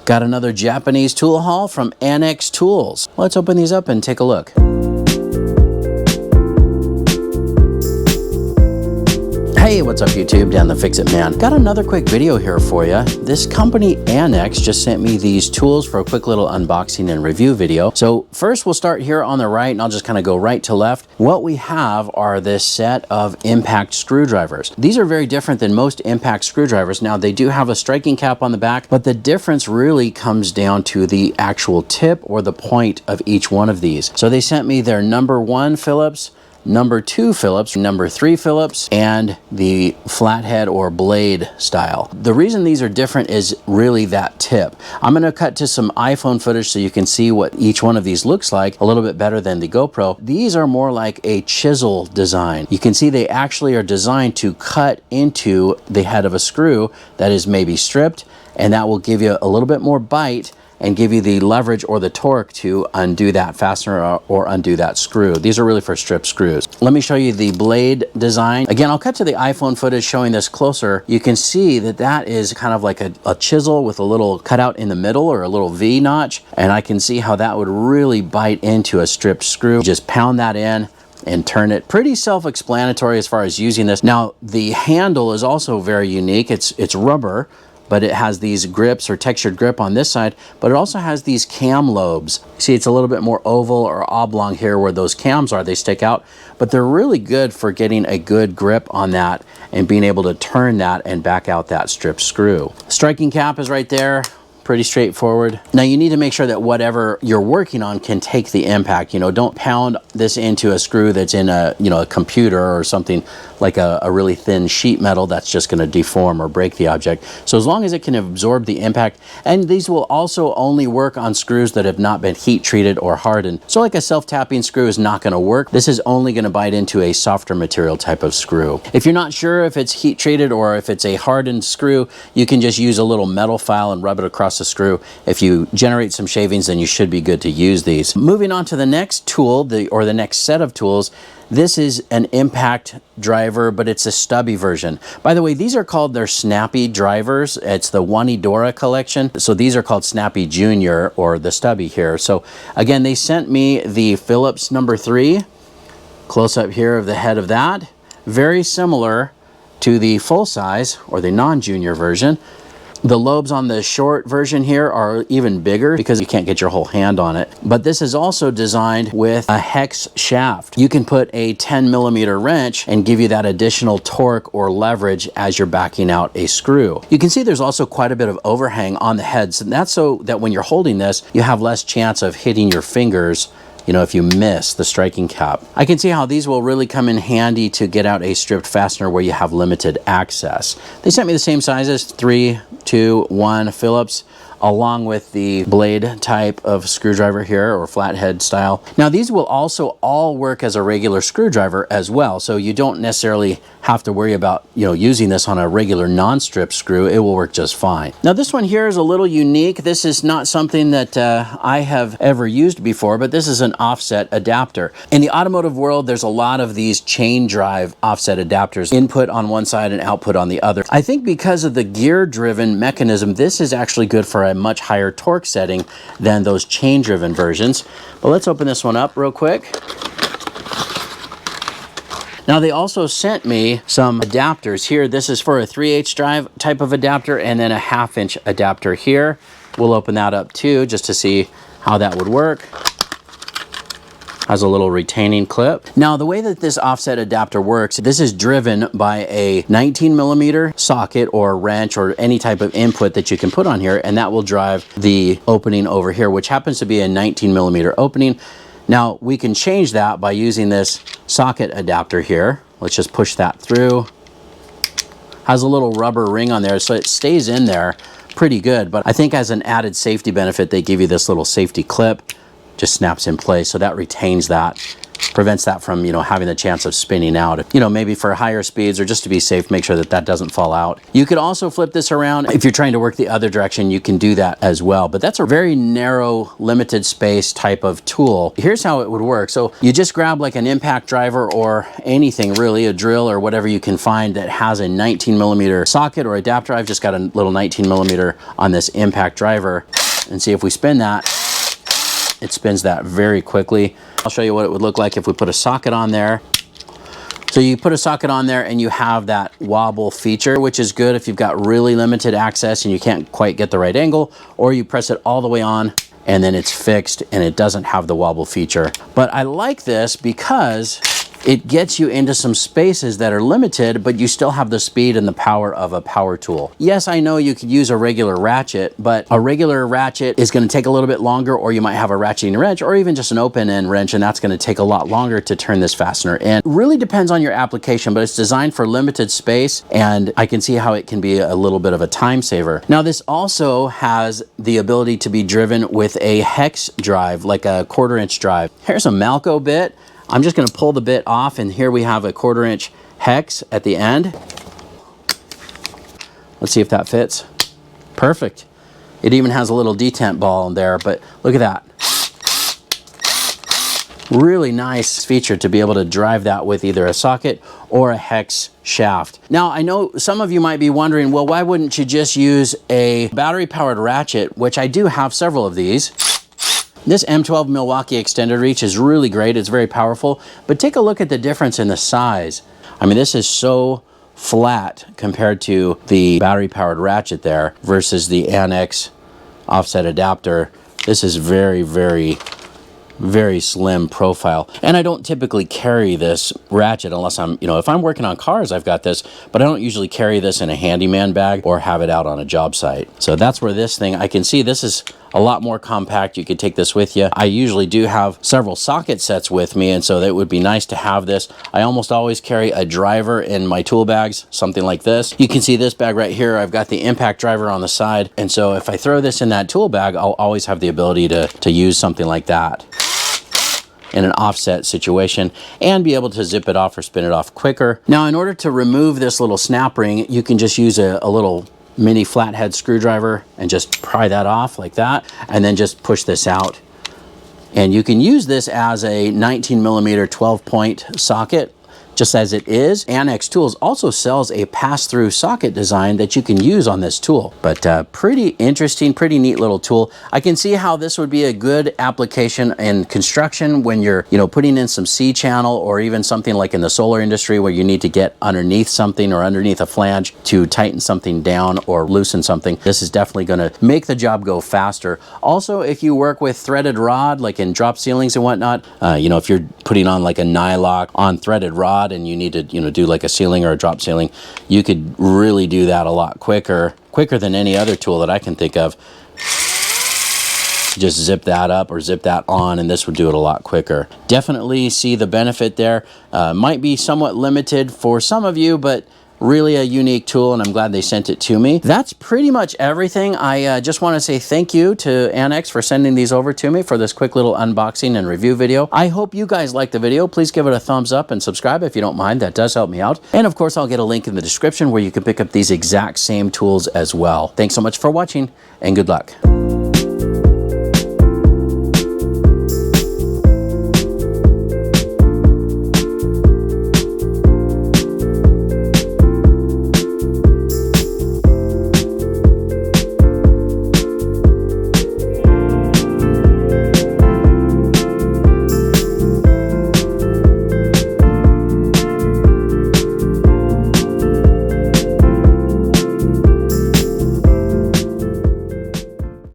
Got another Japanese tool haul from Anex Tools. Let's open these up and take a look. Hey, what's up YouTube? Dan the Fix-It Man. Got another quick video here for you. This company Anex just sent me these tools for a quick little unboxing and review video. So first we'll start here on the right and I'll just kind of go right to left. What we have are this set of impact screwdrivers. These are very different than most impact screwdrivers. Now they do have a striking cap on the back, but the difference really comes down to the actual tip or the point of each one of these. So they sent me their number 1 Phillips, number 2 Phillips, number 3 Phillips, and the flathead or blade style. The reason these are different is really that tip. I'm gonna cut to some iPhone footage so you can see what each one of these looks like a little bit better than the GoPro. These are more like a chisel design. You can see they actually are designed to cut into the head of a screw that is maybe stripped, and that will give you a little bit more bite and give you the leverage or the torque to undo that fastener or undo that screw. These are really for stripped screws. Let me show you the blade design. Again, I'll cut to the iPhone footage showing this closer. You can see that that is kind of like a chisel with a little cutout in the middle or a little V notch. And I can see how that would really bite into a stripped screw. Just pound that in and turn it. Pretty self-explanatory as far as using this. Now, the handle is also very unique. It's rubber, but it has these grips or textured grip on this side, but it also has these cam lobes. See, it's a little bit more oval or oblong here where those cams are, they stick out, but they're really good for getting a good grip on that and being able to turn that and back out that stripped screw. Striking cap is right there. Pretty straightforward. Now you need to make sure that whatever you're working on can take the impact. You know, don't pound this into a screw that's in a, you know, a computer or something like a really thin sheet metal that's just going to deform or break the object. So as long as it can absorb the impact, and these will also only work on screws that have not been heat treated or hardened. So like a self-tapping screw is not going to work. This is only going to bite into a softer material type of screw. If you're not sure if it's heat treated or if it's a hardened screw, you can just use a little metal file and rub it across the screw. If you generate some shavings, then you should be good to use these. Moving on to the next tool, the next set of tools. This is an impact driver, but it's a stubby version. By the way, these are called their Snappy Drivers. It's the WANIDORA collection. So these are called Snappy Junior or the stubby here. So again, they sent me the Phillips number 3. Close up here of the head of that. Very similar to the full size or the non-junior version. The lobes on the short version here are even bigger because you can't get your whole hand on it. But this is also designed with a hex shaft. You can put a 10mm wrench and give you that additional torque or leverage as you're backing out a screw. You can see there's also quite a bit of overhang on the heads, and that's so that when you're holding this, you have less chance of hitting your fingers, you know, if you miss the striking cap. I can see how these will really come in handy to get out a stripped fastener where you have limited access. They sent me the same sizes, 3, 2, 1 Phillips, along with the blade type of screwdriver here or flathead style. Now these will also all work as a regular screwdriver as well, so you don't necessarily have to worry about, you know, using this on a regular non-strip screw. It will work just fine. Now this one here is a little unique. This is not something that I have ever used before, but this is an offset adapter. In the automotive world, there's a lot of these chain drive offset adapters, input on one side and output on the other. I think because of the gear-driven mechanism, this is actually good for a much higher torque setting than those chain-driven versions. But let's open this one up real quick. Now they also sent me some adapters here. This is for a 3/8 drive type of adapter and then a 1/2" adapter here. We'll open that up too just to see how that would work. Has a little retaining clip. Now the way that this offset adapter works, this is driven by a 19mm socket or wrench or any type of input that you can put on here, and that will drive the opening over here, which happens to be a 19mm opening. Now we can change that by using this socket adapter here. Let's just push that through. Has a little rubber ring on there, so it stays in there pretty good, but I think as an added safety benefit, they give you this little safety clip. Just snaps in place, so that retains that, prevents that from, you know, having the chance of spinning out. You know, maybe for higher speeds or just to be safe, make sure that that doesn't fall out. You could also flip this around. If you're trying to work the other direction, you can do that as well. But that's a very narrow, limited space type of tool. Here's how it would work. So you just grab like an impact driver or anything really, a drill or whatever you can find that has a 19mm socket or adapter. I've just got a little 19mm on this impact driver. and see if we spin that, it spins that very quickly. I'll show you what it would look like if we put a socket on there. So you put a socket on there and you have that wobble feature, which is good if you've got really limited access and you can't quite get the right angle, or you press it all the way on and then it's fixed and it doesn't have the wobble feature. But I like this because it gets you into some spaces that are limited, but you still have the speed and the power of a power tool. Yes, I know you could use a regular ratchet, but a regular ratchet is going to take a little bit longer, or you might have a ratcheting wrench or even just an open end wrench, and that's going to take a lot longer to turn this fastener in. It really depends on your application, but it's designed for limited space, and I can see how it can be a little bit of a time saver. Now, this also has the ability to be driven with a hex drive, like a 1/4 inch drive. Here's a Malco bit. I'm just going to pull the bit off, and here we have a 1/4 inch hex at the end. Let's see if that fits. Perfect. It even has a little detent ball in there, but look at that. Really nice feature to be able to drive that with either a socket or a hex shaft. Now, I know some of you might be wondering, well, why wouldn't you just use a battery-powered ratchet, which I do have several of these. This M12 Milwaukee extended reach is really great. It's very powerful, but take a look at the difference in the size. I mean, this is so flat compared to the battery powered ratchet there versus the Anex offset adapter. This is very, very, very slim profile. And I don't typically carry this ratchet unless I'm, if I'm working on cars, I've got this, but I don't usually carry this in a handyman bag or have it out on a job site. So that's where this thing, I can see this is a lot more compact. You could take this with you. I usually do have several socket sets with me, and so that would be nice to have this. I almost always carry a driver in my tool bags, something like this. You can see this bag right here. I've got the impact driver on the side, and so if I throw this in that tool bag, I'll always have the ability to use something like that in an offset situation and be able to zip it off or spin it off quicker. Now, in order to remove this little snap ring, you can just use a little mini flathead screwdriver and just pry that off like that, and then just push this out. And you can use this as a 19mm 12-point socket, just as it is. Anex Tools also sells a pass-through socket design that you can use on this tool. But pretty interesting, pretty neat little tool. I can see how this would be a good application in construction when you're, putting in some C-channel, or even something like in the solar industry where you need to get underneath something or underneath a flange to tighten something down or loosen something. This is definitely going to make the job go faster. Also, if you work with threaded rod, like in drop ceilings and whatnot, if you're putting on like a nylock on threaded rod, and you need to do like a ceiling or a drop ceiling, you could really do that a lot quicker than any other tool that I can think of. Just zip that up or zip that on, and this would do it a lot quicker. Definitely see the benefit there. Might be somewhat limited for some of you, but really a unique tool, and I'm glad they sent it to me. That's pretty much everything. I just want to say thank you to Anex for sending these over to me for this quick little unboxing and review video. I hope you guys liked the video. Please give it a thumbs up and subscribe if you don't mind. That does help me out. And of course, I'll get a link in the description where you can pick up these exact same tools as well. Thanks so much for watching, and good luck.